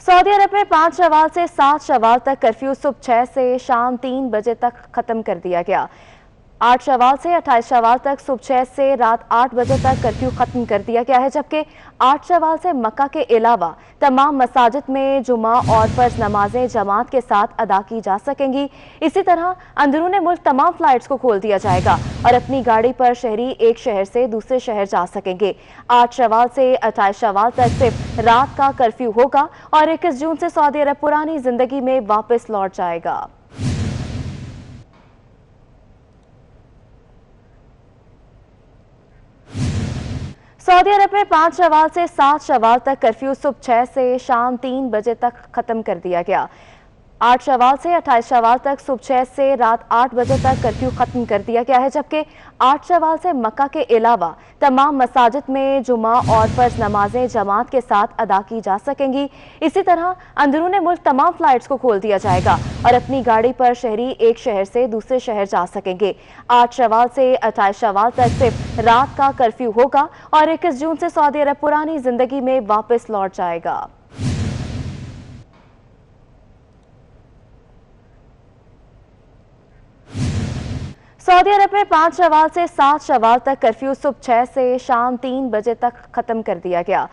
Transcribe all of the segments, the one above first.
Saudi अरब में 5 शवाल से 7 शवाल तक कर्फ्यू सुबह 6 से शाम 3 बजे तक खत्म कर दिया गया। 8 शवाल से 28 शवाल तक सुबह 6 से रात 8 बजे तक कर्फ्यू खत्म कर दिया गया है, जबकि 8 शवाल से मक्का के अलावा तमाम मसाजिद में जुमा और फर्ज नमाजें जमात के साथ अदा की जा सकेंगी। इसी तरह अंदरूने मुल्क तमाम फ्लाइट्स को खोल दिया जाएगा और अपनी गाड़ी पर शहरी एक शहर से दूसरे शहर जा सकेंगे। 8 शवाल से 28 शवाल तक सिर्फ रात का कर्फ्यू होगा और 21 जून से सऊदी अरब पुरानी जिंदगी में वापस लौट जाएगा। सऊदी अरब में 5 शवाल से 7 शवाल तक कर्फ्यू सुबह 6 से शाम 3 बजे तक खत्म कर दिया गया। 8 शवाल से 28 शवाल तक सुबह 6 से रात 8 बजे तक कर्फ्यू खत्म कर दिया गया है, जबकि 8 शवाल से मक्का के अलावा तमाम मसाजिद में जुमा और फर्ज नमाजें जमात के साथ अदा की जा सकेंगी। इसी तरह अंदरूने मुल्क तमाम फ्लाइट्स को खोल दिया जाएगा और अपनी गाड़ी पर शहरी एक शहर से दूसरे शहर जा सकेंगे। 8 शवाल से 28 शवाल तक सिर्फ रात का कर्फ्यू होगा और 21 जून से सऊदी अरब पुरानी जिंदगी में वापस लौट जाएगा। सऊदी अरब में 5 शवाल से 7 शवाल तक कर्फ्यू सुबह 6 से शाम 3 बजे तक खत्म कर दिया गया।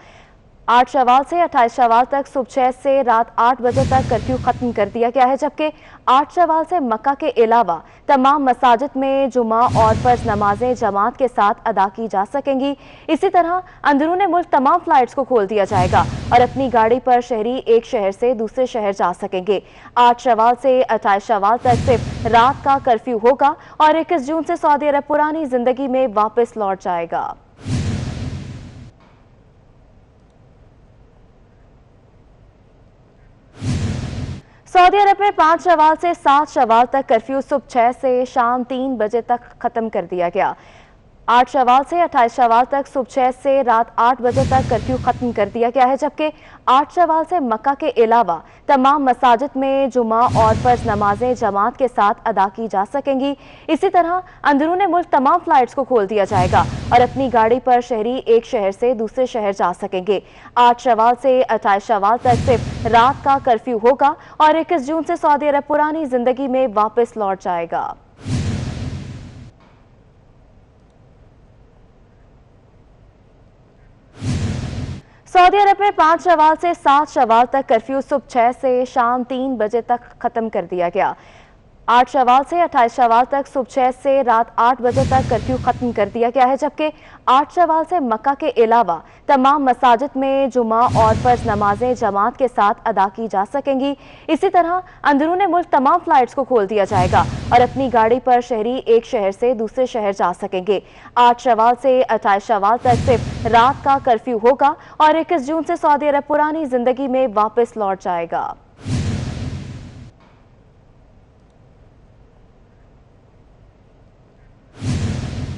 8 शवाल से 28 शवाल तक सुबह 6 से रात 8 बजे तक कर्फ्यू खत्म कर दिया गया है, जबकि 8 शवाल से मक्का के अलावा तमाम मसाजिद में जुमा और फर्ज नमाजें जमात के साथ अदा की जा सकेंगी। इसी तरह अंदरूने मुल्क तमाम फ्लाइट्स को खोल दिया जाएगा और अपनी गाड़ी पर शहरी एक शहर से दूसरे शहर जा सकेंगे। 8 शवाल से 28 शवाल तक सिर्फ रात का कर्फ्यू होगा और 21 जून से सऊदी अरब पुरानी जिंदगी में वापस लौट जाएगा। सऊदी अरब में 5 शवाल से 7 शवाल तक कर्फ्यू सुबह 6 से शाम 3 बजे तक खत्म कर दिया गया। 8 शवाल से 28 शवाल तक सुबह 6 से रात 8 बजे तक कर्फ्यू खत्म कर दिया गया है, जबकि 8 शवाल से मक्का के अलावा तमाम मसाजिद में जुमा और फर्ज नमाजें जमात के साथ अदा की जा सकेंगी। इसी तरह अंदरूने मुल्क तमाम फ्लाइट्स को खोल दिया जाएगा और अपनी गाड़ी पर शहरी एक शहर से दूसरे शहर जा सकेंगे। 8 शवाल से 28 शवाल तक सिर्फ रात का कर्फ्यू होगा और 21 जून से सऊदी अरब पुरानी जिंदगी में वापस लौट जाएगा। सऊदी अरब में 5 शवाल से 7 शवाल तक कर्फ्यू सुबह 6 से शाम 3 बजे तक खत्म कर दिया गया। 8 शवाल से 28 शवाल तक सुबह 6 से रात 8 बजे तक कर्फ्यू खत्म कर दिया गया है, जबकि 8 शवाल से मक्का के अलावा तमाम मसाजिद में जुमा और फर्ज नमाजें जमात के साथ अदा की जा सकेंगी। इसी तरह अंदरूने मुल्क तमाम फ्लाइट्स को खोल दिया जाएगा और अपनी गाड़ी पर शहरी एक शहर से दूसरे शहर जा सकेंगे। 8 शवाल से 28 शवाल तक सिर्फ रात का कर्फ्यू होगा और 21 जून से सऊदी अरब पुरानी जिंदगी में वापस लौट जाएगा।